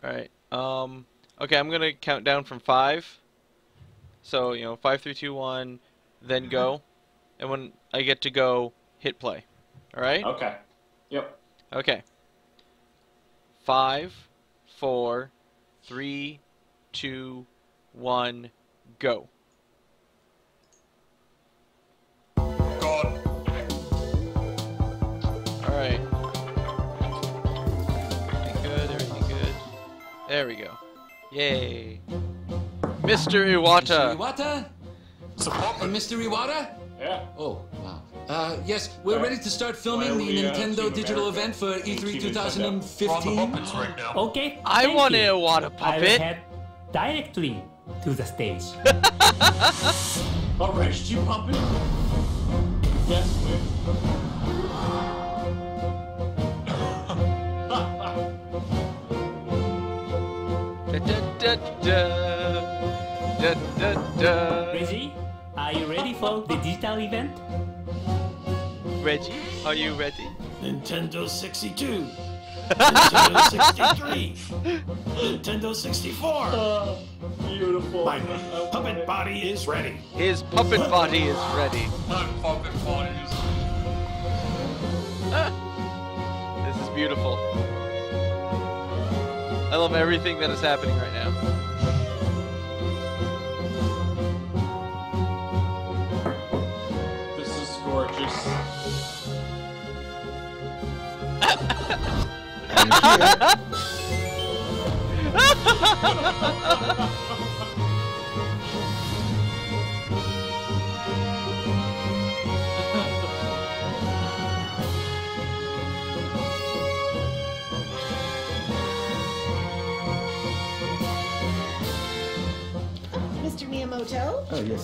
Alright. Okay, I'm gonna count down from 5. So, 5, 3, 2, 1, then go. And when I get to go, hit play. Alright? Okay. Yep. Okay. 5, 4, 3, 2, 1, go. God. Alright. Everything good, everything good. There we go. Yay. Mr. Iwata! Mr. Iwata? Mr. Iwata? Yeah. Oh, wow. Yes, we're ready to start filming the Nintendo Digital event for E3 We're on the 2015. puppets right now. Okay. I thank want you. an Iwata I'll puppet! head directly to the stage. Arrest you, puppet? Yes, we. Da, da, da, da, da, da. Reggie, are you ready for the digital event? Reggie, are you ready? Nintendo 62, Nintendo 63, Nintendo 64. Beautiful. My puppet body is ready. His puppet body is ready. My puppet bodies. This is beautiful. I love everything that is happening right now. This is gorgeous. Mr. Miyamoto? Oh, yes.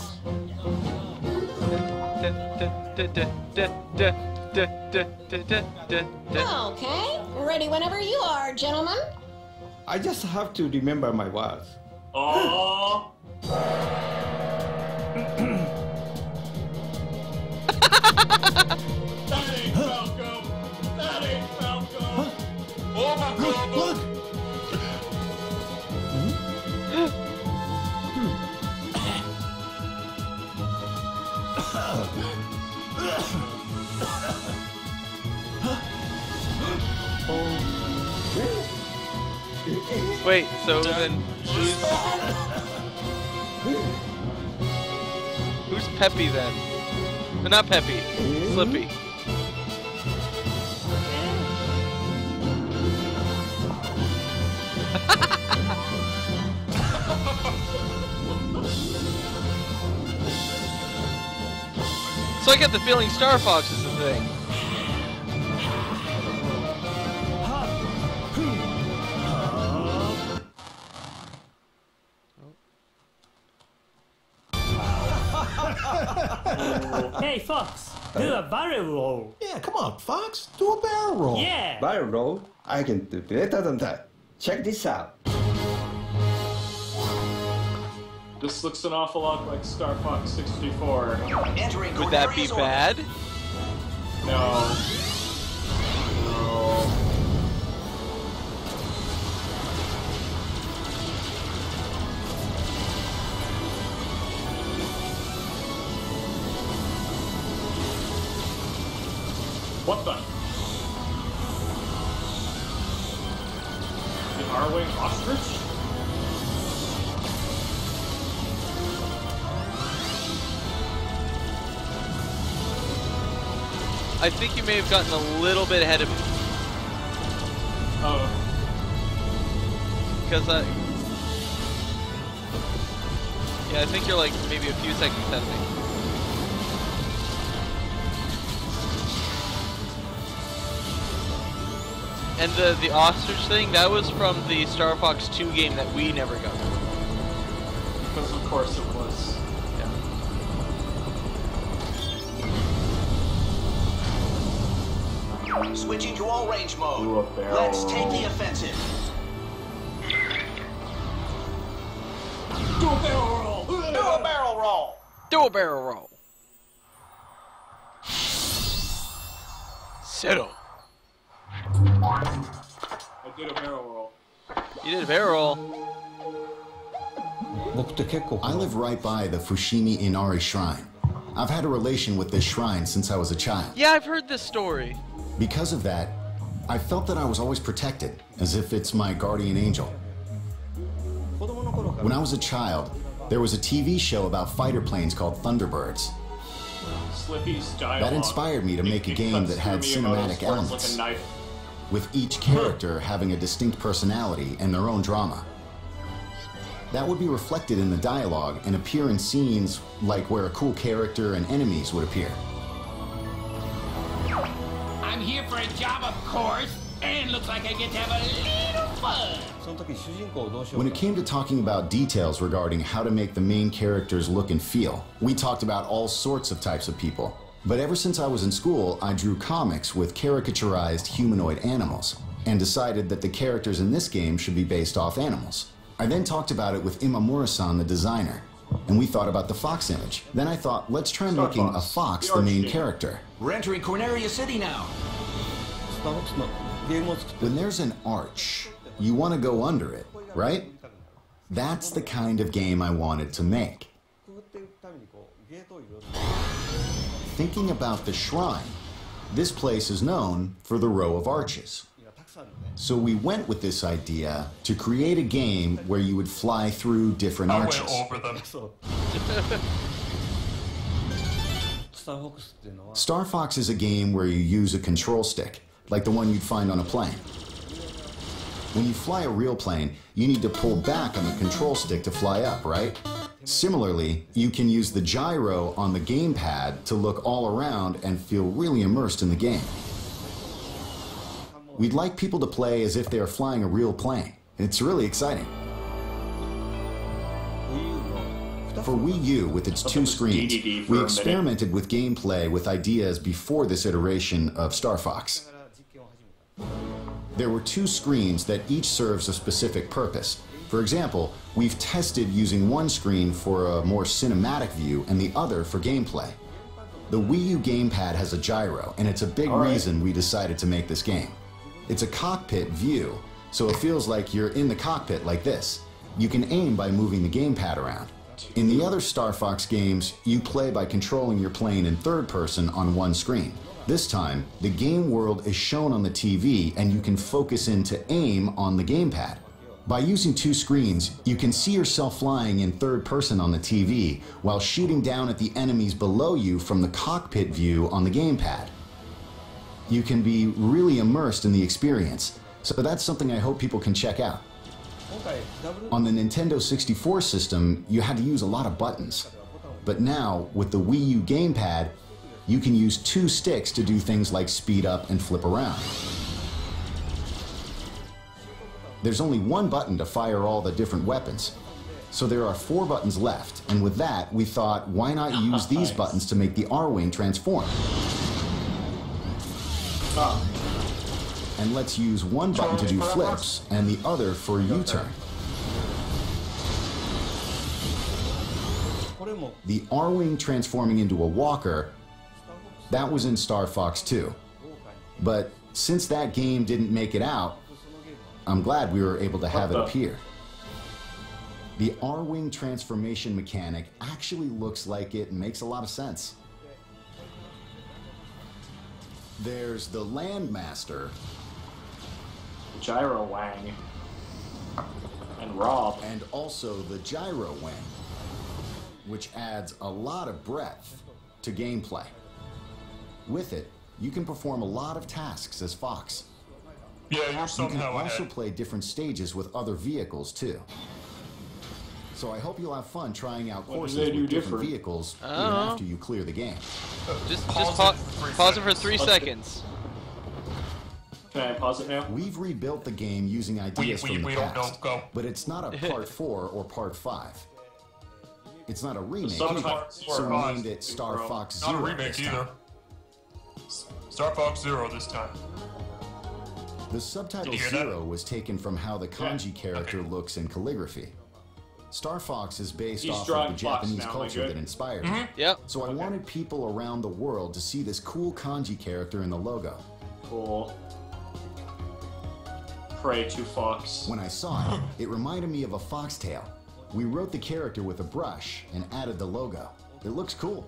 Da, da, da, da, da, da, da, da, da, da, da. Okay, ready whenever you are, gentlemen. I just have to remember my words. Aww. That ain't Falco. That ain't Falco. Oh my God. Look! Wait, so then who's Peppy then? No, not Peppy. Slippy. So I get the feeling Star Fox is the thing. Hey, Fox, do a barrel roll. Yeah, come on, Fox. Do a barrel roll. Yeah. Barrel roll? I can do better than that. Check this out. This looks an awful lot like Star Fox 64. Would that be bad? No. No. What the? An R-Wing ostrich? I think you may have gotten a little bit ahead of me. Oh. Because yeah, I think you're like maybe a few seconds ahead of me. And the ostrich thing, that was from the Star Fox 2 game that we never got. Because of course it was. Switching to all range mode. Do a barrel Let's take roll. the offensive. Do a barrel roll! Do a barrel roll! Do a barrel roll. Settle. I did a barrel roll. You did a barrel roll. I live right by the Fushimi Inari Shrine. I've had a relation with this shrine since I was a child. Yeah, I've heard this story. Because of that, I felt that I was always protected, as if it's my guardian angel. When I was a child, there was a TV show about fighter planes called Thunderbirds. Slippy's dialogue. That inspired me to make a game that had cinematic elements, with each character having a distinct personality and their own drama. That would be reflected in the dialogue and appear in scenes like where a cool character and enemies would appear. I'm here for a job, of course, and looks like I get to have a little fun. When it came to talking about details regarding how to make the main characters look and feel, we talked about all sorts of types of people. But ever since I was in school, I drew comics with caricaturized humanoid animals, and decided that the characters in this game should be based off animals. I then talked about it with Imamura-san, the designer, and we thought about the fox image. Then I thought, let's try making a fox the main character. We're entering Corneria City now. When there's an arch, you want to go under it, right? That's the kind of game I wanted to make. Thinking about the shrine, this place is known for the row of arches. So we went with this idea to create a game where you would fly through different arches. I went over them. Star Fox is a game where you use a control stick, like the one you'd find on a plane. When you fly a real plane, you need to pull back on the control stick to fly up, right? Similarly, you can use the gyro on the gamepad to look all around and feel really immersed in the game. We'd like people to play as if they are flying a real plane. It's really exciting. For Wii U, with its 2 screens, we experimented with gameplay with ideas before this iteration of Star Fox. There were 2 screens that each serves a specific purpose. For example, we've tested using one screen for a more cinematic view and the other for gameplay. The Wii U gamepad has a gyro, and it's a big reason we decided to make this game. It's a cockpit view, so it feels like you're in the cockpit like this. You can aim by moving the gamepad around. In the other Star Fox games, you play by controlling your plane in third person on one screen. This time, the game world is shown on the TV and you can focus in to aim on the gamepad. By using 2 screens, you can see yourself flying in third person on the TV while shooting down at the enemies below you from the cockpit view on the gamepad. You can be really immersed in the experience, so that's something I hope people can check out. On the Nintendo 64 system, you had to use a lot of buttons. But now, with the Wii U gamepad, you can use 2 sticks to do things like speed up and flip around. There's only 1 button to fire all the different weapons. So there are 4 buttons left, and with that, we thought, why not use these buttons to make the R-Wing transform? And let's use 1 button to do flips and the other for U-turn. The R-Wing transforming into a walker, that was in Star Fox 2. But since that game didn't make it out, I'm glad we were able to have it appear. The R-Wing transformation mechanic actually looks like it and makes a lot of sense. There's the Landmaster, Gyro Wang, and Rob, and also the Gyro Wing, which adds a lot of breadth to gameplay. With it, you can perform a lot of tasks as Fox. Yeah, you're You somehow can also ahead. play different stages with other vehicles too. So I hope you'll have fun trying out What do courses they do with different different? vehicles even Oh. after you clear the game. Just Pause pause it it for for 3 3 seconds. Can I pause it now? We've rebuilt the game using ideas We from the don't past, go. but it's not a part 4 or part 5. It's not a remake Some either, parts so were we not. named it Star Fox Not a Zero remake this time. either. Star Fox Zero this time. The subtitle Did you hear that? Zero was taken from how the kanji character looks in calligraphy. Star Fox is based He's off of drawing the Fox Japanese now, am I culture good? that inspired Mm-hmm. him. Yep. So I wanted people around the world to see this cool kanji character in the logo. Cool. Prey to Fox. When I saw it, it reminded me of a foxtail. We wrote the character with a brush and added the logo. It looks cool.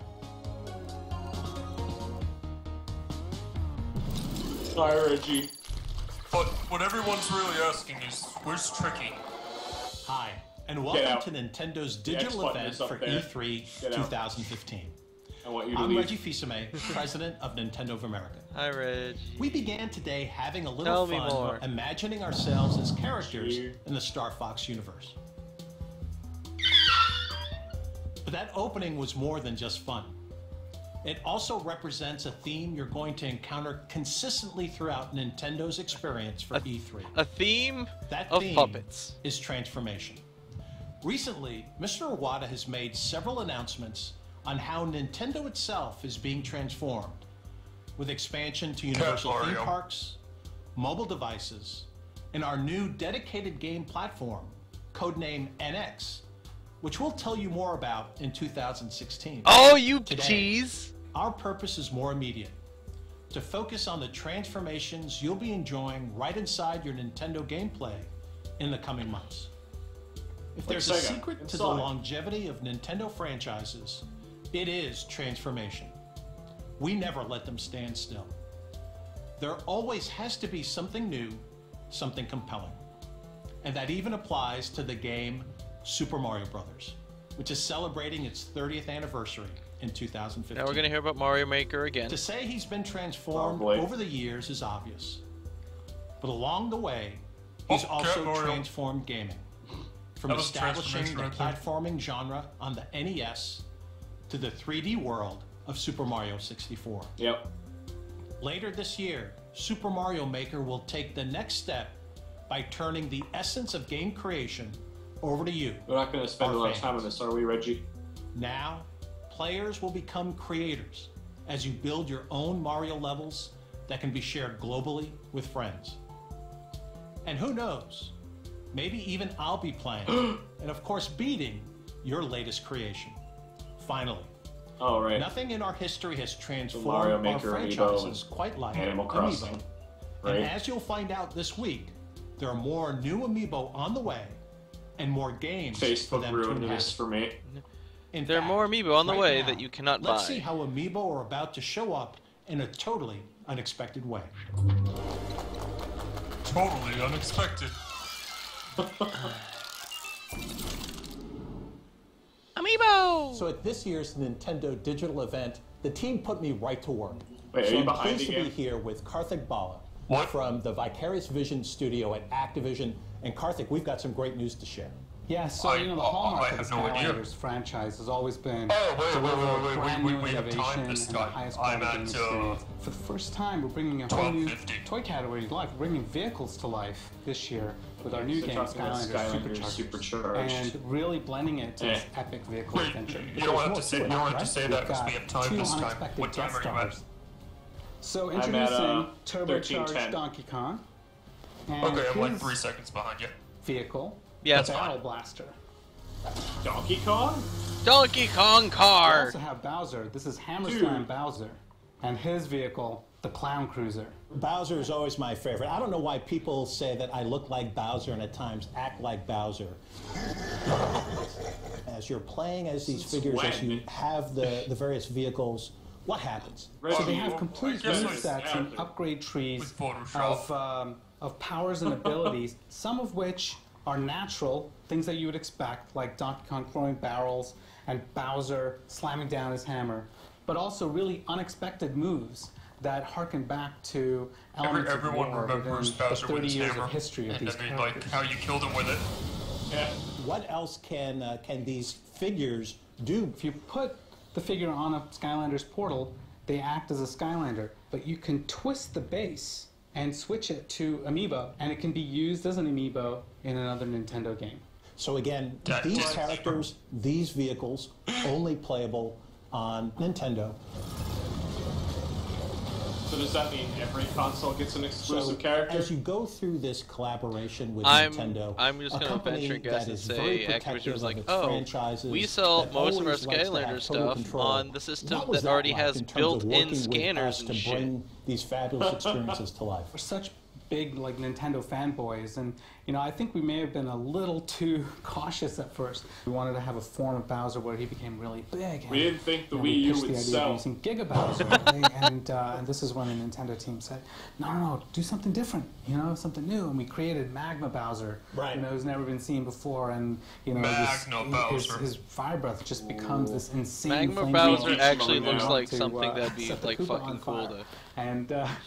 Hi, Reggie. But what everyone's really asking is, where's Tricky? Hi, and welcome to Nintendo's digital event for E3 2015. I want you to I'm leave. Reggie Fils-Aimé, President of Nintendo of America. Hi, Reg. We began today having a little Tell me fun more. imagining ourselves as characters in the Star Fox universe. But that opening was more than just fun. It also represents a theme you're going to encounter consistently throughout Nintendo's experience for E3. A theme That of theme puppets. is transformation. Recently, Mr. Iwata has made several announcements on how Nintendo itself is being transformed, with expansion to Universal theme parks, mobile devices, and our new dedicated game platform, codenamed NX, which we'll tell you more about in 2016. Oh, you Today, cheese! Our purpose is more immediate, to focus on the transformations you'll be enjoying right inside your Nintendo gameplay in the coming months. If there's a Sega, secret to the longevity of Nintendo franchises, it is transformation. We never let them stand still. There always has to be something new, something compelling. And that even applies to the game Super Mario Brothers, which is celebrating its 30th anniversary in 2015. Now we're going to hear about Mario Maker again. To say he's been transformed Probably. over the years is obvious. But along the way, he's also transformed gaming. From That was establishing the transformation right platforming genre on the NES to the 3D world of Super Mario 64. Yep. Later this year, Super Mario Maker will take the next step by turning the essence of game creation over to you. We're not going to spend a lot of time on this, are we, Reggie? Now, players will become creators as you build your own Mario levels that can be shared globally with friends. And who knows, maybe even I'll be playing, and of course beating, your latest creation. Finally, Oh, right. nothing in our history has transformed Mario our Maker franchises Amiibo quite like Animal Crossing, Amiibo. right? And as you'll find out this week, there are more new Amiibo on the way and more games for Facebook them ruined to this inhabit. for me. In There are fact, more Amiibo on the right way now, that you cannot let's buy. see how Amiibo are about to show up in a totally unexpected way. Totally unexpected. Amiibo! So at this year's Nintendo digital event, the team put me right to work. Wait, are so you I'm behind pleased to again? be here with Karthik Bala What? from the Vicarious Vision studio at Activision. And Karthik, we've got some great news to share. Yeah, so I- you know the I hallmark of have the no idea. Skylanders franchise has always been Oh, wait, deliver brand new we have innovation time this and the time. highest I'm quality game at, experience. For the first time, we're bringing a whole new 12:50. toy category to life. We're bringing vehicles to life this year with our new So game talking about Skylanders Supercharged. and really blending it to this epic vehicle Wait, adventure. you don't have to say, you don't have to say that We've because we got have time two this time. unexpected What time guest are you at? stars. So I'm at, introducing 13:10. turbocharged Donkey Kong. And Okay, I'm like his 3 seconds behind you. vehicle, Yeah, the that's Barrel Blaster. Donkey Kong? Donkey Kong We car! also have Bowser. This is Hammerslam Bowser. And his vehicle, the Clown Cruiser. Bowser is always my favorite. I don't know why people say that I look like Bowser and at times act like Bowser. As you're playing as these figures, as you have the various vehicles, what happens? So they have complete guess move it's sets and happened. upgrade trees With Photoshop. of powers and abilities, some of which are natural, things that you would expect, like Donkey Kong throwing barrels and Bowser slamming down his hammer, but also really unexpected moves that harken back to elements Everyone of war remembers within the Bowser 30 with his years hammer of history of and these I mean, characters. like how you killed him with it. Yeah. What else can these figures do? If you put the figure on a Skylanders portal, they act as a Skylander, but you can twist the base and switch it to Amiibo, and it can be used as an Amiibo in another Nintendo game. So again, That these is- characters, these vehicles, only playable on Nintendo. So does that mean every console gets an exclusive So character? as you go through this collaboration with I'm Nintendo, just a gonna company venture a guess that and is say very Activision protective was of like, its oh, franchises, we sell that most of our always likes to have Skylander total stuff control. on the system What was that already like has in terms of built-in working with scanners us and to shit. bring these fabulous experiences to life? For such big like Nintendo fanboys, and you know, I think we may have been a little too cautious at first. We wanted to have a form of Bowser where he became really big. And, we didn't think the you know, Wii U pitched would the idea sell. of using Giga Bowser, and this is when the Nintendo team said, no, do something different, you know, something new, and we created Magma Bowser, you know, who's never been seen before, and you know, his fire breath just becomes this insane. Magma Bowser actually looks like something that'd be like fucking cool to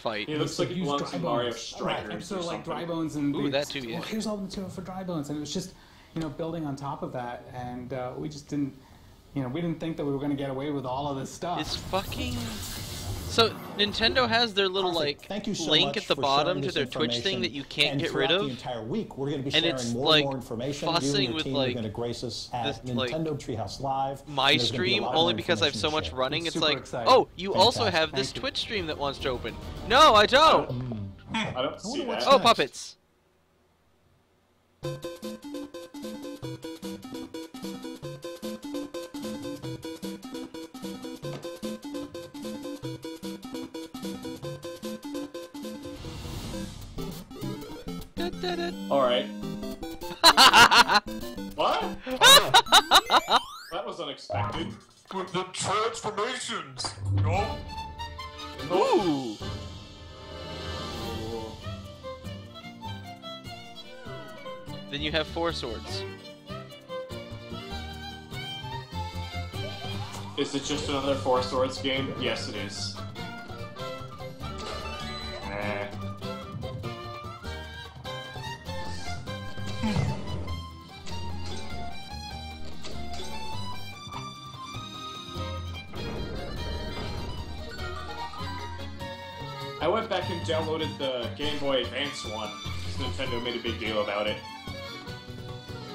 fight. He looks like he belongs in Mario Strikers. So like Dry Bones and that too, yeah. Well, here's all the material for Dry Bones, and it was just, you know, building on top of that, and we just didn't, you know, we didn't think that we were going to get away with all of this stuff. It's fucking. So Nintendo has their little like link at the bottom to their Twitch thing that you can't get rid of. The entire week, we're going to be and sharing it's more like and more information. fussing with like going to grace us at this, Nintendo Treehouse Live. My stream only because I have so much running. It's like, oh, you also have this Twitch stream that wants to open. No, I don't. I don't see that. Oh, puppets. Alright. What? That was unexpected. With the transformations, you know? Ooh. Then you have 4 swords. Is it just another 4 Swords game? Yes, it is. I went back and downloaded the Game Boy Advance one, because Nintendo made a big deal about it.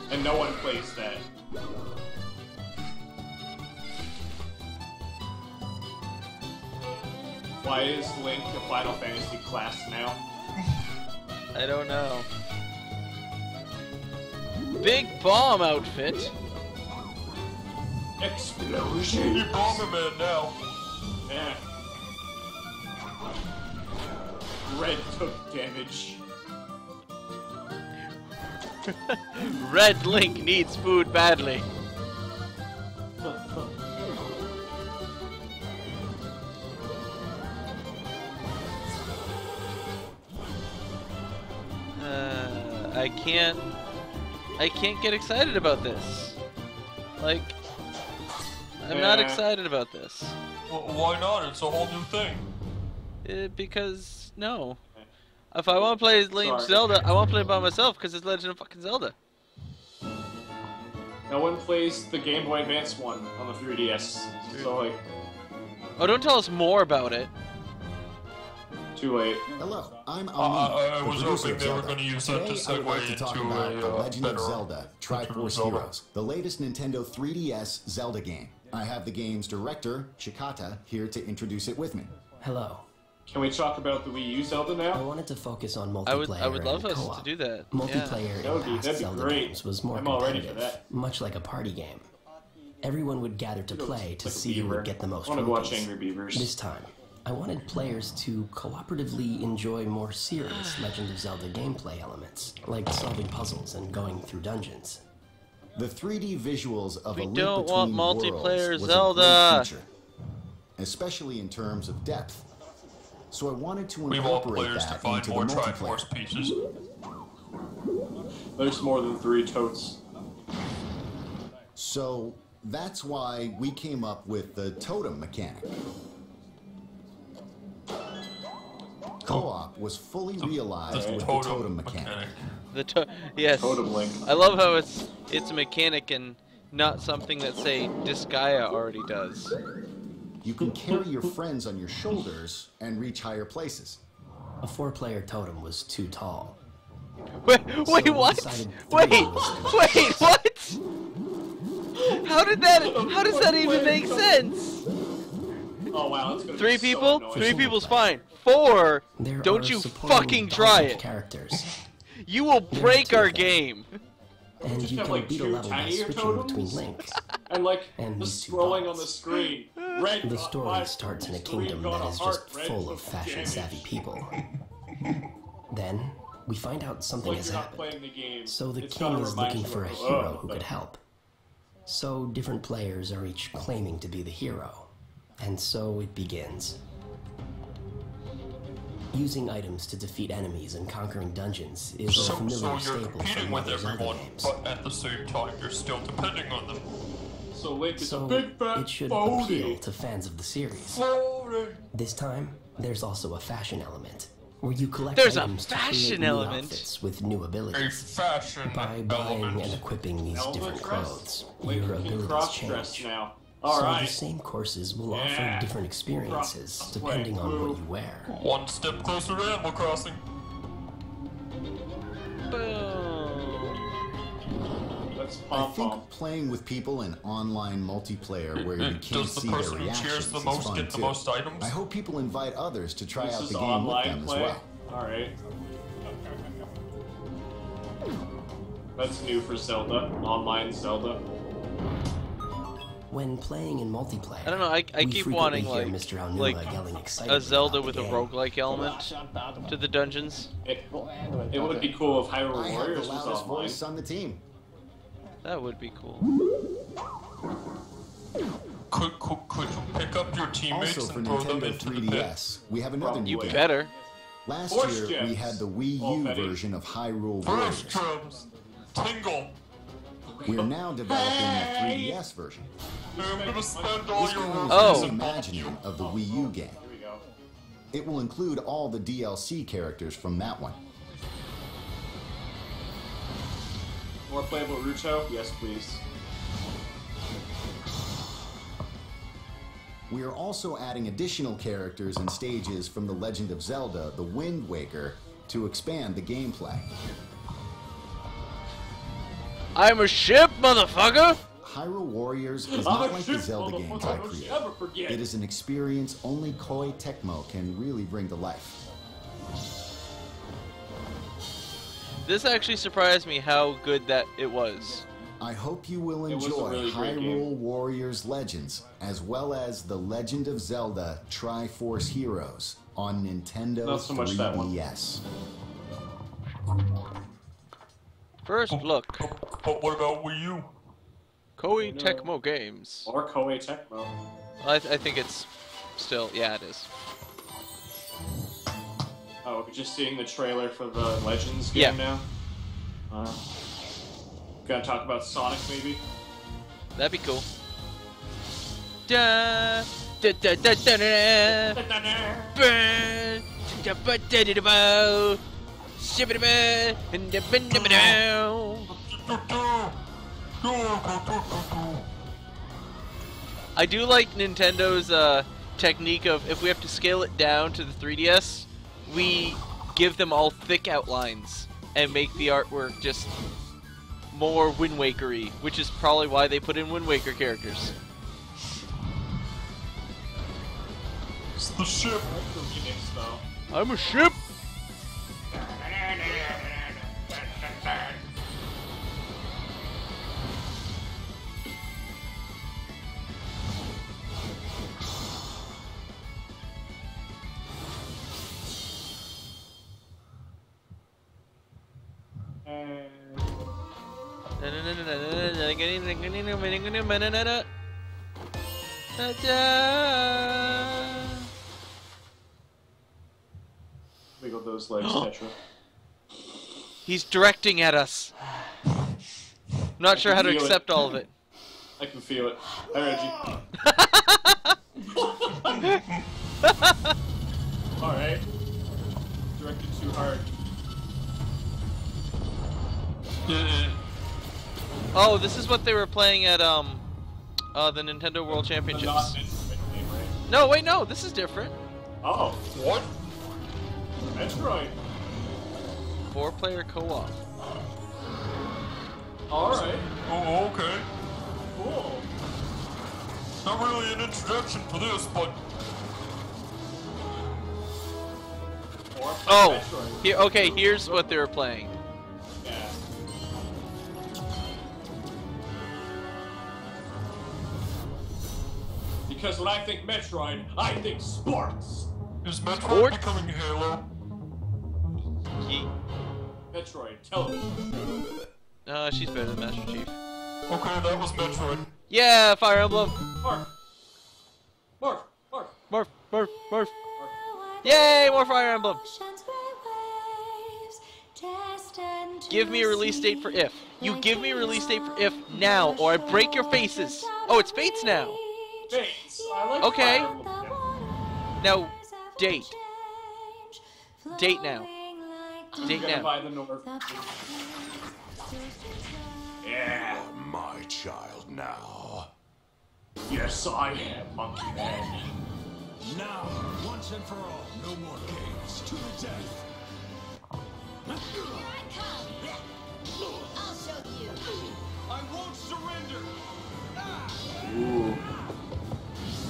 And no one plays that. Why is Link a Final Fantasy class now? I don't know. Big bomb outfit. Explosion. You're Bomberman now. Yeah. Red took damage. Red Link needs food badly. I can't get excited about this. Like, I'm not excited about this. Well, why not? It's a whole new thing. Because, no. If I want to play Legend of Zelda, I want to play it by myself because it's Legend of fucking Zelda. No one plays the Game Boy Advance one on the 3DS, so like... Oh, don't tell us more about it. Too late. Hello, I'm I Ali, was the producer hoping of they were Zelda. going to use that to Today, I would like to segue talk into about The a Legend of better Zelda, Triforce Zelda. Heroes, the latest Nintendo 3DS Zelda game. I have the game's director, Chikata, here to introduce it with me. Hello. Can we talk about the Wii U Zelda now? I wanted to focus on multiplayer I would love and us co-op. to do that. Multiplayer in past that'd be Zelda great. games was more I'm all ready for competitive, that. much like a party game. Everyone would gather to play to like a see who beaver. would get the most I wanna watch rupees. Angry Beavers. This time, I wanted players to cooperatively enjoy more serious Legend of Zelda gameplay elements, like solving puzzles and going through dungeons. The 3D visuals of We A Link don't want Between multiplayer Worlds was Zelda. a great feature, especially in terms of depth. So I wanted to We want incorporate players to that find into the more multiplayer. Triforce pieces. There's more than 3 totes. So that's why we came up with the totem mechanic. Co-op was fully realized with the totem mechanic. Yes. Totem Link. I love how it's a mechanic and not something that, say, Disgaea already does. You can carry your friends on your shoulders and reach higher places. A 4-player totem was too tall. Wait, So we what? decided Wait, three was wait, what? How does that even make sense? Oh wow, it's gonna 3 be so people? annoying. 3 people's fine. 4? There Don't are you supporting fucking bunch try of it. Characters. You will break our game. And Just you have can like beat a 2 level by tinier switching totems? between links. And like, And just these two scrolling on dots. the screen. Red The got story my starts in a screen kingdom got that a is heart, just red full took of fashion-savvy damage. people. Then, we find out something Like has you're not happened. playing the game. So the It's king gotta is remind looking you for a of, hero who but- could help. So different players are each claiming to be the hero. And so it begins. Using items to defeat enemies and conquering dungeons is a So familiar you're staple competing from with other Zelda everyone, games. but at the same time, you're still depending on them. So Link is So a big fat it should phony. appeal to fans of the series. This time, there's also a fashion element, where you collect There's a items to fashion create new element? outfits with new A abilities. fashion By buying element. and equipping these Zelda different dress? clothes, Link your can abilities cross-dress change. now. So Alright. the same courses will Yeah. offer different experiences Cross- depending on wait, what you wear. One step closer to Animal Crossing. That's I pom think pom. playing with people in online multiplayer where you can't Does the see their person who cheers reactions the is most fun get the too. most items? I hope people invite others to try This out is the game with online them play. as well. Alright. That's new for Zelda. Online Zelda. When playing in multiplayer, I don't know, I we keep frequently wanting hear like Mr. Aonuma like yelling excitedly a Zelda about with the a game. roguelike element to the dungeons. It would be cool if Hyrule I have the Warriors was loudest online. voice on the team. That would be cool. Could you pick up your teammates Also for and throw them Nintendo into the pit? 3DS, we have another new You game. better. Last Force year, we gems. had the Wii Oh, U Betty. version of Hyrule Force Warriors. drums. Tingle. We are now developing the 3DS version. I'm gonna spend all This your game is Oh. a reimagining of the Wii U game. Here we go. It will include all the DLC characters from that one. More playable Ruto? Yes, please. We are also adding additional characters and stages from The Legend of Zelda: The Wind Waker to expand the gameplay. I'm a ship, motherfucker! Hyrule Warriors is I'm not a like the ship, Zelda games I motherfucker, don't you create. ever forget. It is an experience only Koei Tecmo can really bring to life. This actually surprised me how good that it was. I hope you will It was a enjoy really great Hyrule game. Warriors Legends, as well as The Legend of Zelda Triforce Heroes on Nintendo Not so much that one. 3DS. First look, But what about Wii U? Koei Tecmo Games. Or Koei Tecmo. I think it's still, yeah, it is. Oh, we're just seeing the trailer for the Legends game Yeah. now? Gonna talk about Sonic, maybe? That'd be cool. Da da da da da da. Burn. Da ba da da da ba. Shibba da ba. And da ba da ba da. I do like Nintendo's technique of if we have to scale it down to the 3DS, we give them all thick outlines and make the artwork just more Wind Waker-y, which is probably why they put in Wind Waker characters. It's the ship. The remix, though. I'm a ship! Wiggle those legs, Tetra. He's directing at us. Not sure how to feel it. accept all of it. I can feel it. Hi, Reggie. Alright. Directed too hard. Oh, this is what they were playing at the Nintendo World The Championships. not instrument game, right? No, wait, no, this is different. Oh, What? Metroid. 4-player co-op. Alright. Oh, okay. Cool. Not really an introduction for this, but Or Oh, Metroid. here. Okay, here's what they were playing. Yeah. Because when I think Metroid, I think sports. is Metroid Sport? becoming Halo? Metroid. Television. She's better than Master Chief. Okay, that was Metroid. Yeah, Fire Emblem. Morph. Morph. Morph. Morph. Morph. Morph. Yay, more Fire Emblem. Give me a release date for If. You give me a release date for If now, or I break your faces. Oh, it's Fates now. Fates. I like Okay. Fire Emblem. Now, date. Date now. Date Gonna now. buy the North. Yeah. My child now. Yes, I am, Monkey Man. Now, once and for all, no more games to the death. I'll show you. I won't surrender. Ooh.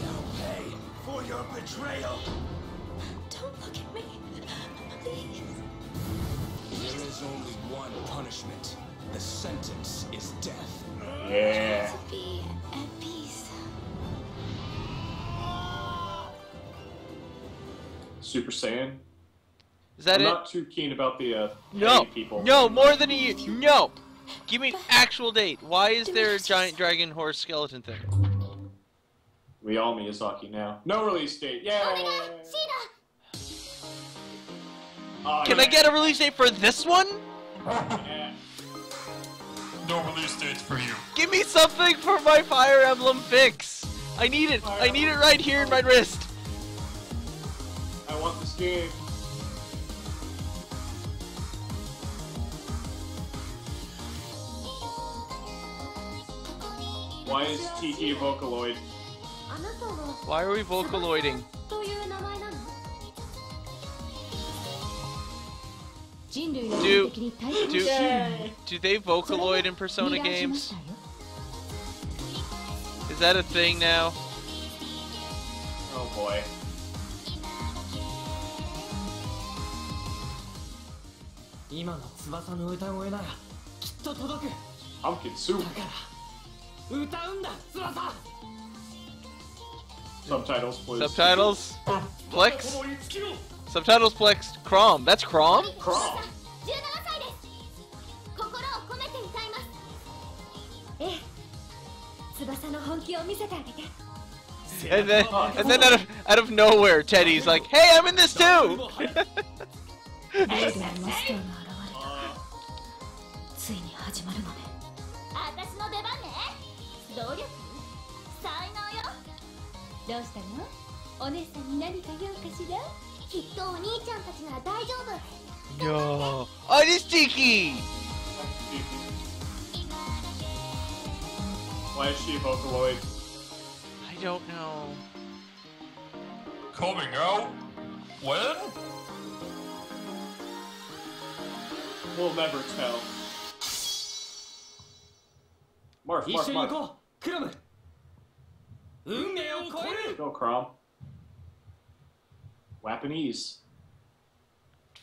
Now pay for your betrayal. Don't look at me. Please. There is only one punishment. The sentence is death. Yeah. To be at peace. Super Saiyan. Is that I'm it? not too keen about the No. people. No, more than a year. No. Give me an actual date. Why is there a giant dragon horse skeleton thing? We all Miyazaki now. No release date. Yeah. Can I get a release date for this one? Yeah. No release dates for you. Give me something for my Fire Emblem fix. I need it. I need it right here in my wrist. I want this game. Why is Tiki a Vocaloid? Why are we Vocaloiding? Do they Vocaloid in Persona games? Is that a thing now? Oh boy. Pumpkin soup. Subtitles, please. Subtitles? Plex? Subtitles Plex. Crom. That's Crom? Crom. And then out of nowhere, Teddy's like, "Hey, I'm in this too." Yo. Oh, it is Tiki. Why is she a Vocaloid? I don't know. Coming out? When? We'll never tell. Marth, Marth, Marth. Go, Crom. Japanese.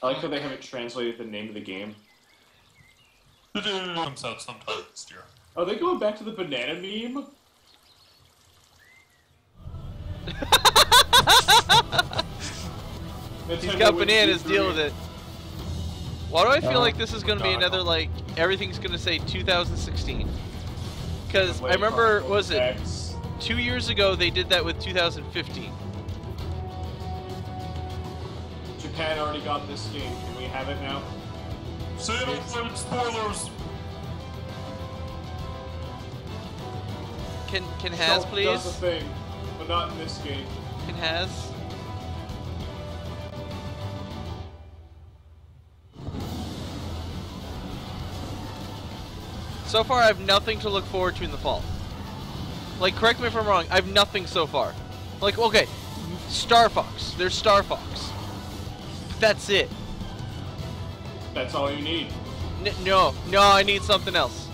I like how they haven't translated the name of the game. It comes out sometime next year. Are they going back to the banana meme? He's got bananas, deal with it. Why do I feel like this is going to be another, like, everything's going to say 2016? Because I remember, what was it, 2 years ago they did that with 2015. Japan already got this game. Can we have it now? Say no spoilers! Can Has, please? Does a thing, but not in this game. Can Has? So far, I have nothing to look forward to in the fall. Like, correct me if I'm wrong, I have nothing so far. Like, okay, Star Fox. There's Star Fox. But that's it. That's all you need. No, I need something else.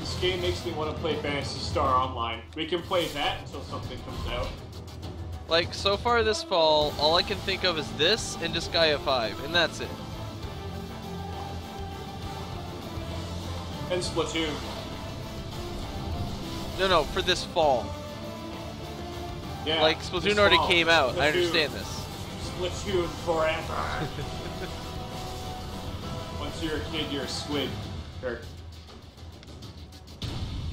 This game makes me want to play Phantasy Star Online. We can play that until something comes out. Like, so far this fall, all I can think of is this and Disgaea 5, and that's it. And Splatoon. No, for this fall. Yeah. Like, Splatoon this already fall. came out, I Splatoon. understand this. Splatoon forever. When because you're a kid, you're a squid, Kirk.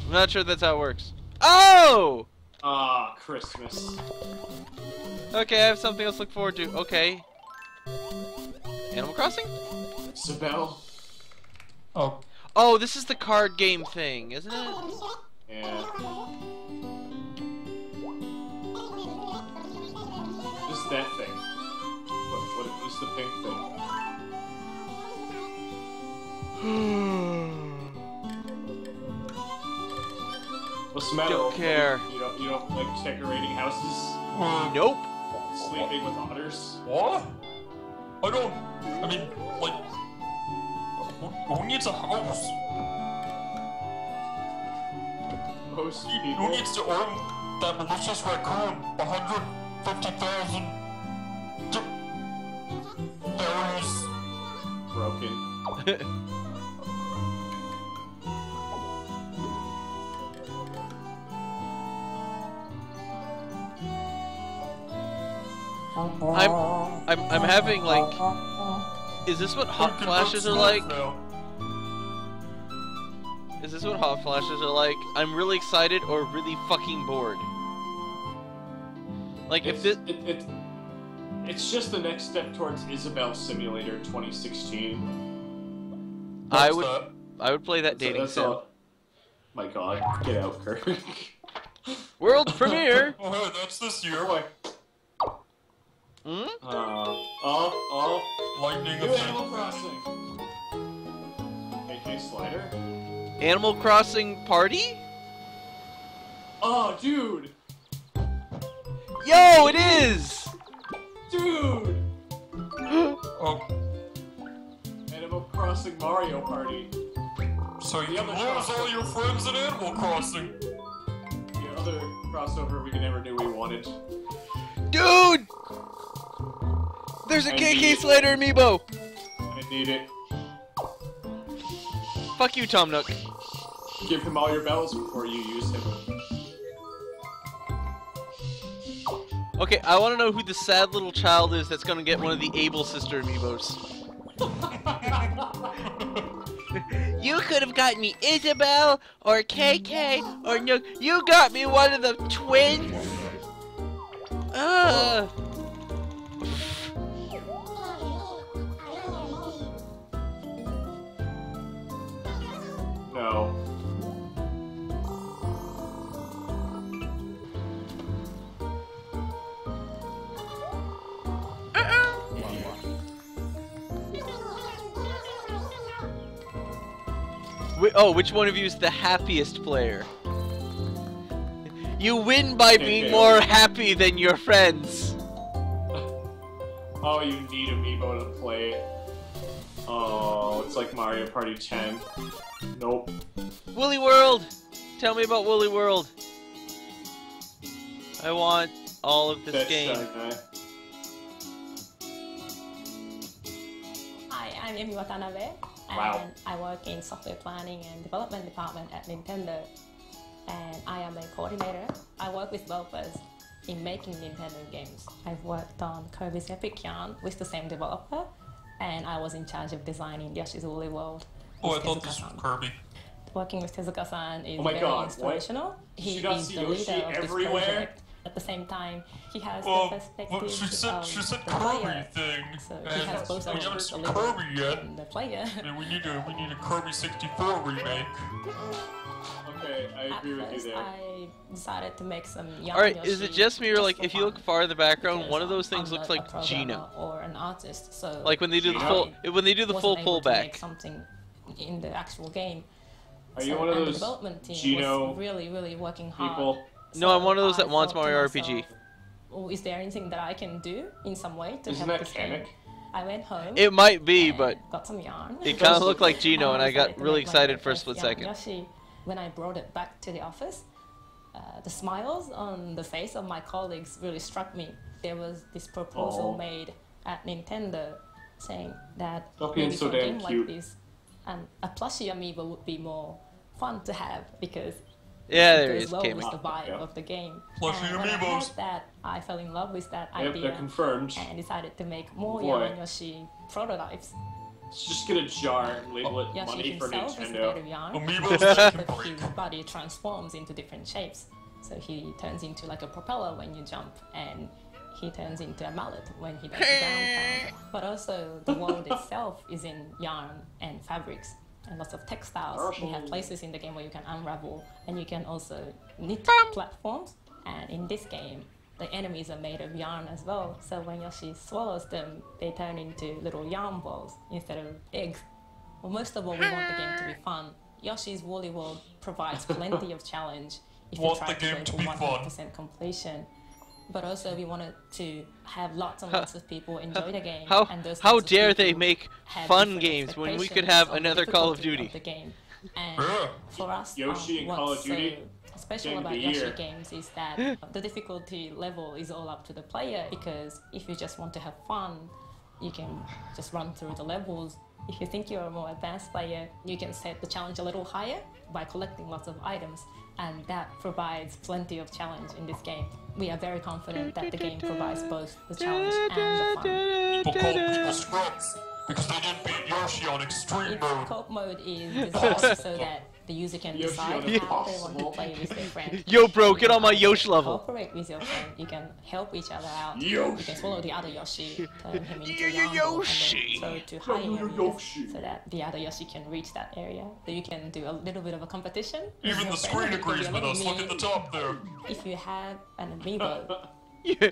I'm not sure that's how it works. Oh! Ah, Christmas. Okay, I have something else to look forward to. Okay. Animal Crossing? Isabelle. Oh. Oh, this is the card game thing, isn't it? Yeah. This is that thing. What is the pink thing? What's the matter? Don't care. You don't like decorating houses? Nope. Sleeping with otters? What? I don't. I mean, like, who needs a house? Most people. Who needs to earn that malicious raccoon 150,000 berries? Broken. I'm having like, is this what hot flashes are like? Is this what hot flashes are like? I'm really excited or really fucking bored. Like if this, it's just the next step towards Isabelle Simulator 2016. I would play that dating that's sim. all. My God, get out, Kirk. World premiere. Oh, hey, that's this year. Hmm? Lightning New effect. Animal Crossing. AK Slider. Animal Crossing Party? Oh, dude. Yo, it is. Dude. Oh. Animal Crossing Mario Party. So you lose all your friends in Animal Crossing. The other crossover we never knew we wanted. Dude! There's a KK Slider amiibo! I need it. Fuck you, Tom Nook. Give him all your bells before you use him. Okay, I want to know who the sad little child is that's gonna get one of the Able Sister amiibos. You could have gotten me Isabelle, or KK, or Nook. You got me one of the twins! No. Oh, which one of you is the happiest player? You win by being more happy than your friends. Oh, you need amiibo to play it. Oh, it's like Mario Party 10. Nope. Woolly World! Tell me about Woolly World. I want all of this game. Hi, I'm Emi Watanabe, and I work in software planning and development department at Nintendo. And I am a coordinator. I work with developers in making Nintendo games. I've worked on Kirby's Epic Yarn with the same developer, and I was in charge of designing Yoshi's Woolly World. Oh, I thought this was Kirby. Working with Tezuka-san is my very God, inspirational. what? He Should I is see the Yoshi leader of this everywhere? project. At the same time, he has the perspective she said of Kirby the player. thing. So he has both we of haven't seen the Kirby yet. and the player. And we need a Kirby 64 remake. Okay, I agree with you there. I decided to make some young Alright, Yoshi is it just me or like for if you fun, look far in the background, because one of those I'm things looks not a like programmer Gino. or an artist, so Like when they do the full wasn't able to make pullback. something in the actual game. Are you So- one of and the those development team Gino was really working hard. people? No, I'm one of those that I wants thought to Mario myself, RPG. oh, is there anything that I can do in some way to Isn't help that this game? Kamek? I went home. It might be, but got some yarn. it kind of looked like Gino, and I decided got to really make my excited very for a first split young second. Yoshi, when I brought it back to the office, the smiles on the face of my colleagues really struck me. There was this proposal made at Nintendo saying that Stop being maybe so for a damn game cute. like this, a plushie amiibo would be more fun to have because Yeah, it there goes he is, well Kamek. with the vibe of the game. Plushie And when I amiibos. heard that, I fell in love with that Yep, idea they're confirmed. and decided to make more Boy. Yoshi prototypes. Just get a jar and label it Yoshi money for himself is Nintendo. made of yarn. Amiibos that can But break. his body transforms into different shapes. So he turns into like a propeller when you jump, and he turns into a mallet when he does the ground pound. But also the world itself is in yarn and fabrics and lots of textiles. We have places in the game where you can unravel, and you can also knit platforms. And in this game, the enemies are made of yarn as well. So when Yoshi swallows them, they turn into little yarn balls instead of eggs. Well, most of all, we want the game to be fun. Yoshi's Woolly World provides plenty of challenge if you try to go for 100% completion. But also, we wanted to have lots and lots of people enjoy the game. And those How lots of dare they people make have fun different games when we could expectations have of the another Call of difficulty Duty? the game. And for us, Yoshi and Call of Duty, so special game of about the Yoshi year. games is that the difficulty level is all up to the player, because if you just want to have fun, you can just run through the levels. If you think you're a more advanced player, you can set the challenge a little higher by collecting lots of items, and that provides plenty of challenge in this game. We are very confident that the game provides both the challenge and the fun. People call people scrubs because they didn't beat Yoshi on extreme Its mode. co-op mode is designed so that the user can decide how they want to play with their friend. Yo, bro, get on my Yoshi level. Cooperate with your friend. You can help each other out. Yoshi. You can swallow the other Yoshi, turn him into a yarn ball, and then throw to high areas so that the other Yoshi can reach that area. So you can do a little bit of a competition. with Even your the friend. screen It could be agrees a with little us. Look at the top there. If you have an amiibo,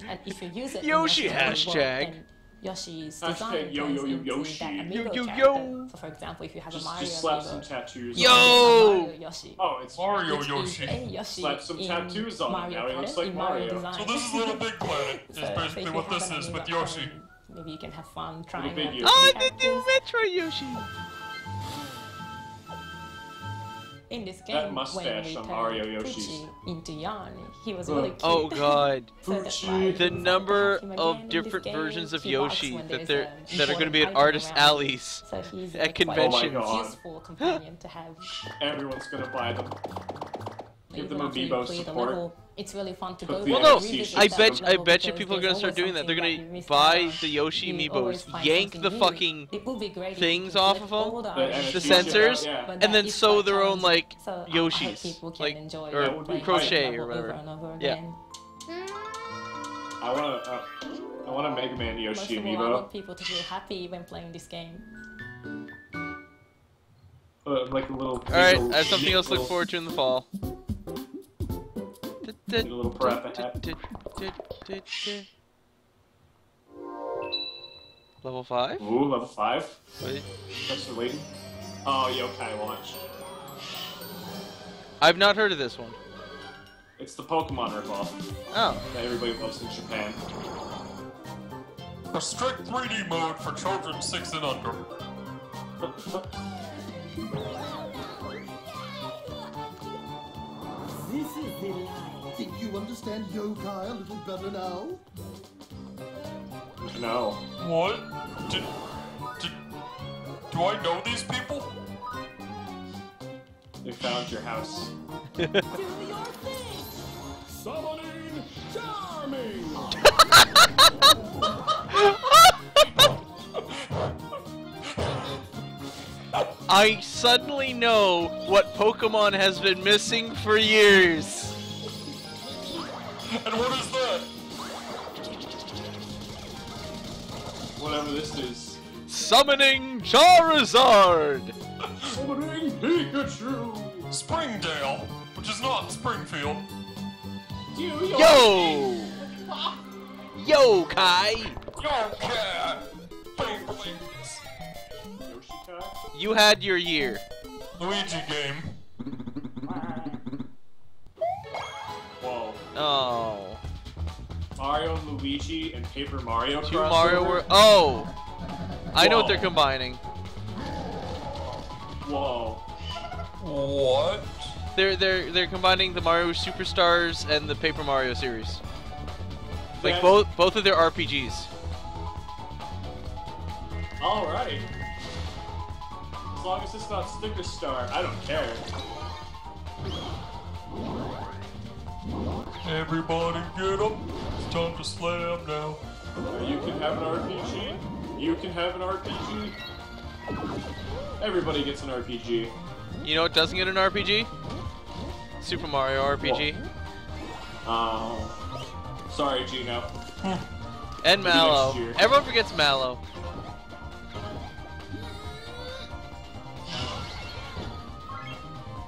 and if you use it in Yoshi Yoshi's hashtag. World, then Yoshi's design Hashtag yo, turns yo, yo, into Yoshi. that amiibo Yo, yo, character. yo. So for example, if you have Just a Mario slap amiibo, some tattoos Yo! on Mario Yoshi. Oh, it's Mario which Yoshi. is a Yoshi Slap some in tattoos on him. Mario Now he looks pattern, like in Mario Mario. design. So this is Little Big Planet. Is So if basically you what have this an is amiibo with at Yoshi. home, maybe you can have fun trying big out Yoshi. Oh, different the new characters. Metro Yoshi. In this That game, when mustache we on turned Mario Yoshi's. Poochie into yarn, he was really cute. Oh god. So that's why The we number decided to have him again of in different this game. versions of He barks Yoshi when that there's that are going to be at important artist item around. alleys So he's at a conventions. Oh my God. useful companion to have. Everyone's gonna buy them. Give Even them after you amiibo clear the support. level, it's really fun to Put go the back Well, and no, revisit I that bet level you because people are there's gonna start doing that. They're always gonna something that you missed buy out on. the Yoshi You always amiibos, find yank something the new. fucking It would be great if you things could off collect of all them, the items the and shoot it out, sensors, yeah. but and that then is sew quite their own challenging. like So I hope Yoshis, people can like enjoy or would be playing crochet that or level whatever. over and over Yeah. again. I want a Mega Man Most Yoshi of all, I amiibo. want people to feel happy when playing this game. Like a little. Alright, I have something else to look forward to in the fall. Need a little parappa hat. Level 5? Ooh, level 5. Wait. Professor Layton. Oh, Yokai launch. I've not heard of this one. It's the Pokemon ripoff Oh. that everybody loves in Japan. A strict 3D mode for children 6 and under. This is the line. Think you understand yokai a little better now? No. What? Do I know these people? They found your house. Summoning Charming! I suddenly know what Pokemon has been missing for years. And what is that? Whatever this is. Summoning Charizard! Summoning Pikachu! Springdale, which is not Springfield. Yo! Yo, Kai! Yo, cat! Beyblades. You had your year. Luigi game. Whoa. Oh. Mario and Luigi and Paper Mario Two crossover? Mario were. Oh! I know what Whoa. they're combining. Whoa. What? They're combining the Mario Superstars and the Paper Mario series. Like Yeah. both of their RPGs. Alright. As long as it's not Sticker Star, I don't care. Everybody get up. It's time to slam now. You can have an RPG. You can have an RPG. Everybody gets an RPG. You know what doesn't get an RPG? Super Mario RPG. Oh. Sorry, Gino. And Mallow. Everyone forgets Mallow.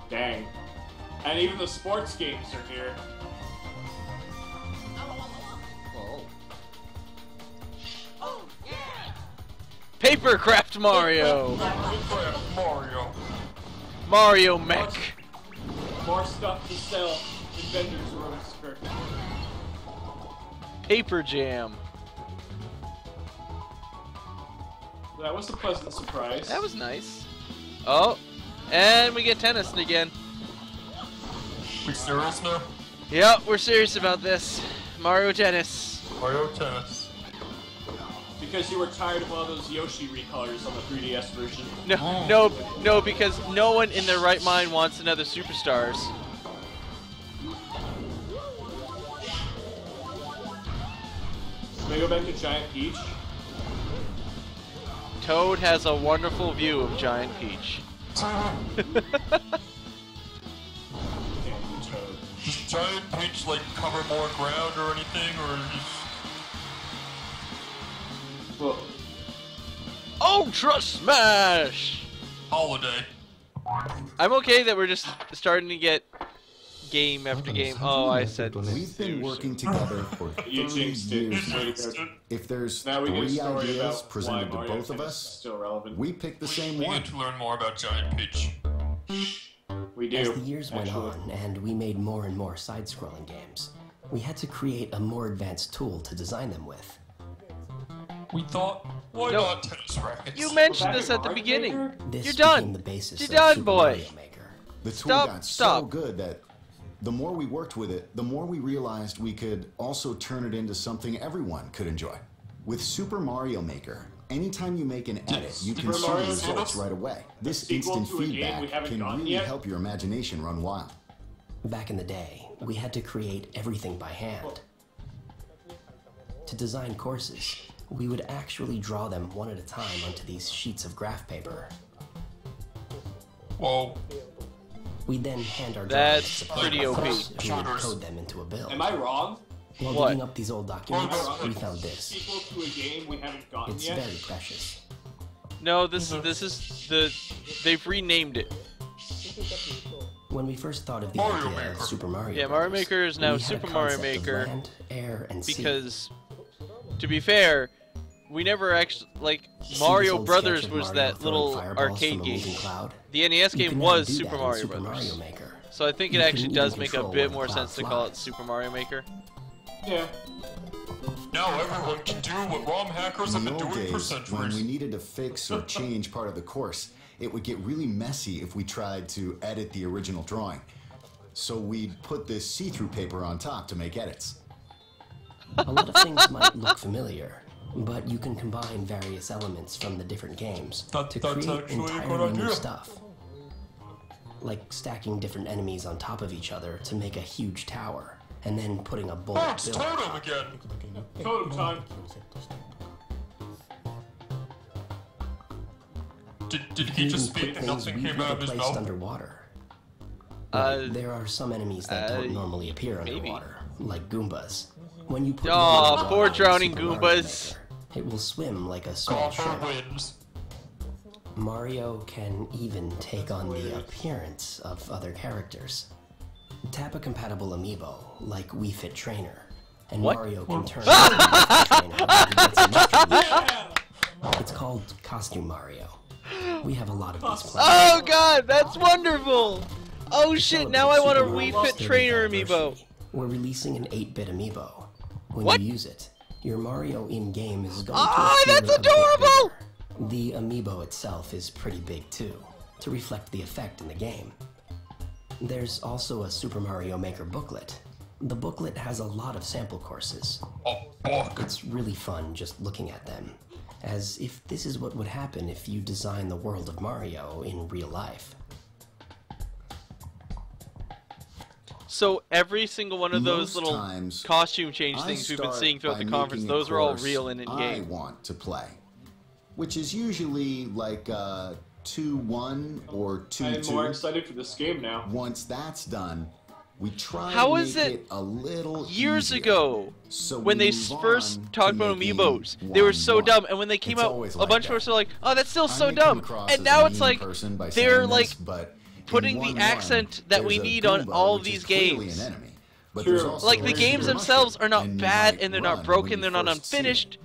Dang. And even the sports games are here. Papercraft Mario! Papercraft Mario. Mario Mech. More stuff to sell in vendors' rooms. Paper Jam. That was a pleasant surprise. That was nice. Oh, and we get tennis again. We serious now? Yep, we're serious about this. Mario Tennis. Mario Tennis. Because you were tired of all those Yoshi recolors on the 3DS version. No, because no one in their right mind wants another Superstars. Can we go back to Giant Peach? Toad has a wonderful view of Giant Peach. Does Giant Peach like cover more ground or anything, or just... Well, Ultra Smash! Holiday. I'm okay that we're just starting to get game after game. Oh, I said we've been working together for 30 years. If there's three ideas presented to both of us, we pick the same one. We need to learn more about Giant Peach. We do. As the years went on and we made more and more side-scrolling games, we had to create a more advanced tool to design them with. We thought, why not tennis rackets? You mentioned this at the beginning. This You're done. became the basis You're of done, Super boy. Mario Maker. The tool got so good that the more we worked with it, the more we realized we could also turn it into something everyone could enjoy. With Super Mario Maker, anytime you make an edit, you can see the results right away. This instant feedback can really help your imagination run wild. Back in the day, we had to create everything by hand. To design courses, we would actually draw them one at a time onto these sheets of graph paper. Whoa. We'd then hand our That's drawings to pretty OP. who would code them into a build. Am I wrong? While What? digging up these old documents, we found this. Sequel to a game we haven't gotten It's yet. very precious. No, this is the they've renamed it. When we first thought of the idea of Super Mario Yeah, Mario Brothers, Maker is now we had a Super Mario concept of Maker land, air, and sea. because, to be fair, we never actually See Mario this old Brothers sketch of was Mario that throwing little fireballs arcade from a game. moving cloud? The NES You game can now was do Super that in Mario Super Brothers. Mario Maker. So I think it You actually can does even make a control bit where more the sense to cloud call it flies. Super Mario Maker. Yeah. Now everyone can do what ROM hackers have In been the old doing for days, when centuries. we needed to fix or change part of the course, it would get really messy if we tried to edit the original drawing. So we'd put this see-through paper on top to make edits. A lot of things might look familiar, but you can combine various elements from the different games to That's create actually a good entirely new idea. stuff. Like stacking different enemies on top of each other to make a huge tower, and then putting a bullet Oh, it's bill on Totem top. again. Totem time. Did You he can just even speak put and things nothing we've came never out of his placed mouth? underwater. There are some enemies that don't normally appear maybe. underwater, like Goombas. When you put Aw, one poor on drowning Super Mario Goombas. Maker, it will swim like a small Golfer shrimp. wins. Mario can even take on the appearance of other characters. Tap a compatible amiibo, like Wii Fit Trainer, and What? Mario can turn into a Wii Fit Trainer when he gets enough reach. It's called Costume Mario. We have a lot of these plans. Oh god, that's wonderful! Oh shit, now I want a Wii Fit Trainer amiibo. We're releasing an 8-bit amiibo. When What? you use it, your Mario in-game is going Oh, to appear that's a bit adorable! bigger. The amiibo itself is pretty big too, to reflect the effect in the game. There's also a Super Mario Maker booklet. The booklet has a lot of sample courses. It's really fun just looking at them, as if this is what would happen if you design the world of Mario in real life. So every single one of those Most little times, costume change I things we've been start seeing throughout by the conference, making a those are all course real and I in-game. want to play. which is usually like 2-1 or 2-2. I'm more excited for this game now. Once that's done, we try How to is make it a little years easier. ago So when we they move first on talked to about making amiibos? They were so 1-1. dumb, and when they came It's out, always a like bunch of that. us were like, "Oh, that's still I so may come dumb." across And as now a it's mean like person by they're saying like this, but putting in the 1-1, accent that we there's a need on Goomba, all which is these clearly games. an enemy, but there's also Like the a games Mr. themselves are not Mushroom, and you bad, might and they're run not when broken, you they're not first see it. unfinished.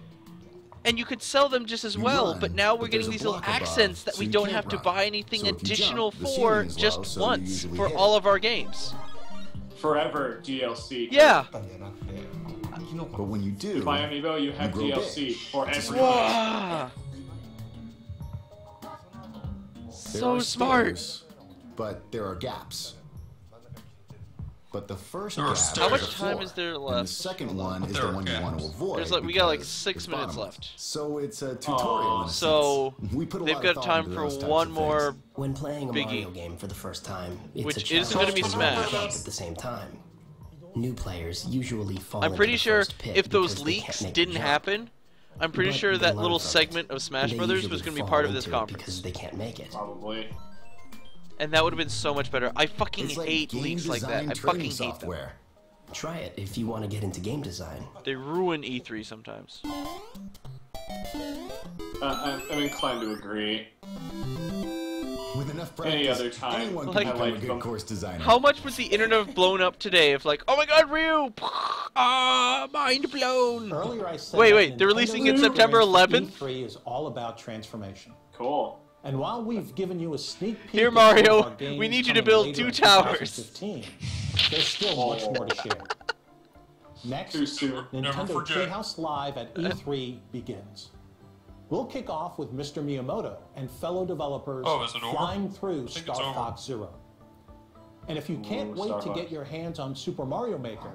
And you could sell them just as You well, run, but now we're but getting there's a these little block above, accents that so we you don't can't have to run. buy anything So if you additional jump, the for ceiling's just low, so you once usually for hit. all of our games. Forever DLC. Yeah. But when you do, You buy Amiibo, you have grow DLC big. for every Wow. There So are smart. stairs, but there are gaps. But the first There are gap stairs. How much is the time floor, is there and the left? second one is There the are one you want to gaps. avoid. There's like we got like because 6 it's minutes bottomless. left. So it's a tutorial. in a So sense. We put a they've lot of got thought time into for those types one of more things. When playing a biggie, Mario game for the first time, it's which a isn't going to be challenge Smash. at the same time. New players usually fall I'm into pretty the sure first pit if those because they can't leaks make the didn't jump. happen, I'm pretty But sure they that learn little from it. segment of Smash They Brothers usually was going to be fall part of this into it conference. because they can't make it. Probably. And that would have been so much better. I fucking It's like hate game leaks like that. design I training fucking hate them. software. Try it if you want to get into game design. They ruin E3 sometimes. I'm inclined to agree. With enough practice, Any other time, anyone Like- can I become like a good them. course designer. How much would the internet have blown up today if like, oh my god, Ryu! Ah, mind blown! Earlier I said Wait, that they're Nintendo's releasing it experience September with 11th? E3 is all about transformation. Cool. And while we've given you a sneak peek Here, at some of Mario, our games we need you to coming build later 2 in towers. 2015, there's still much more to share. Next, Too soon. Never Nintendo forget. Treehouse Live at E3 begins. We'll kick off with Mr. Miyamoto and fellow developers Oh, is it over? flying through I think Star it's over. Fox Zero. And if you can't Ooh, wait Star to Fox. get your hands on Super Mario Maker,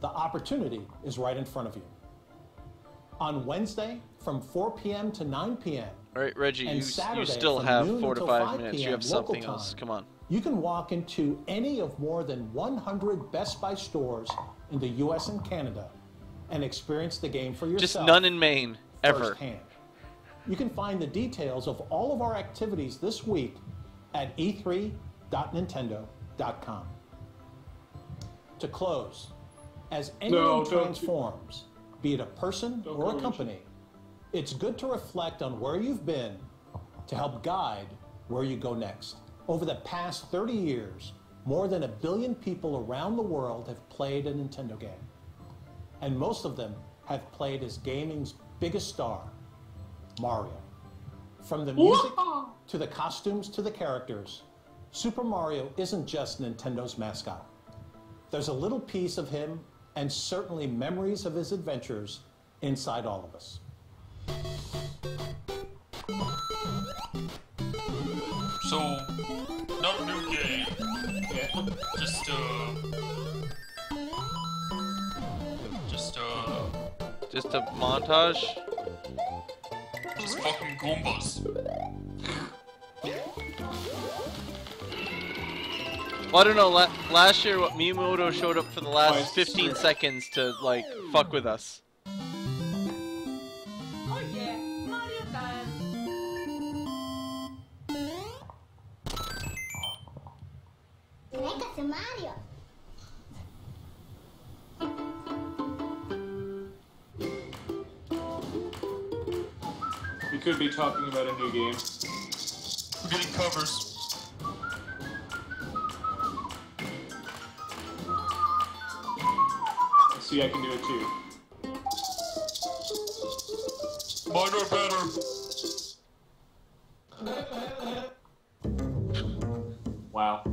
the opportunity is right in front of you. On Wednesday, from 4 p.m. to 9 p.m., Alright, Reggie, and you Saturday still from have noon 4 to until 5 5 minutes. You p.m. have something local else. time, Come on. you can walk into any of more than 100 Best Buy stores in the US and Canada and experience the game for yourself. Just none in Maine, ever. Firsthand. You can find the details of all of our activities this week at e3.nintendo.com. To close, as anyone No, don't- transforms, be it a person Don't or go, a company, it's good to reflect on where you've been to help guide where you go next. Over the past 30 years, more than 1 billion people around the world have played a Nintendo game. And most of them have played as gaming's biggest star, Mario. From the music to the costumes to the characters, Super Mario isn't just Nintendo's mascot. There's a little piece of him and certainly memories of his adventures inside all of us. So, not a new game. Just Just a montage? just fucking Goombas. Well, I don't know. Last year, Miyamoto showed up for the last 15 seconds to like fuck with us. Oh yeah, Mario time. Venga, Mario. We could be talking about a new game. We're getting covers. See, I can do it too. Mine are better. Wow.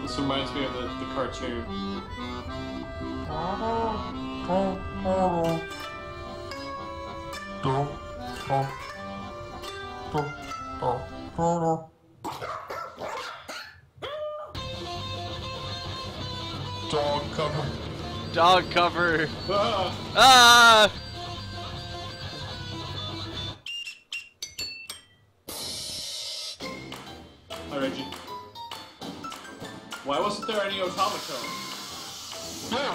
This reminds me of the cartoon. Dog cover. Dog cover. Ah! Ah! Why wasn't there any automaton? Yeah,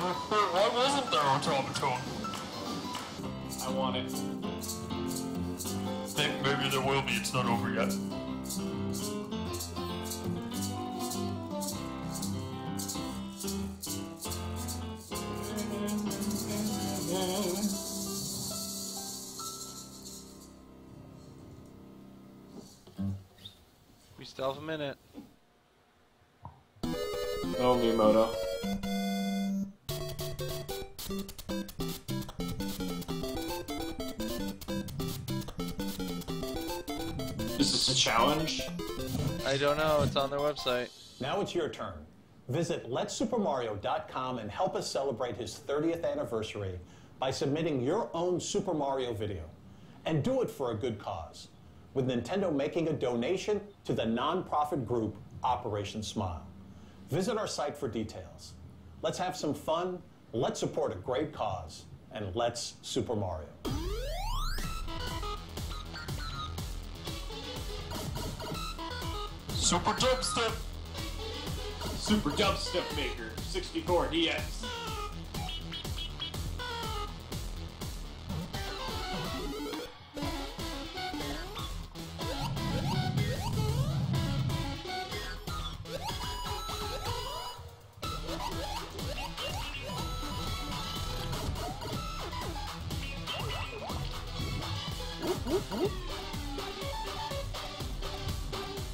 why wasn't there automaton? I want it. Think maybe there will be, it's not over yet. We still have a minute. Oh, Miyamoto. Is this a challenge? I don't know. It's on their website. Now it's your turn. Visit LetSuperMario.com and help us celebrate his 30th anniversary by submitting your own Super Mario video. And do it for a good cause, with Nintendo making a donation to the non-profit group Operation Smile. Visit our site for details. Let's have some fun, let's support a great cause, and let's Super Mario. Super Dubstep! Super Dubstep Maker, 64 DS.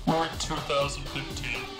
We're in 2015.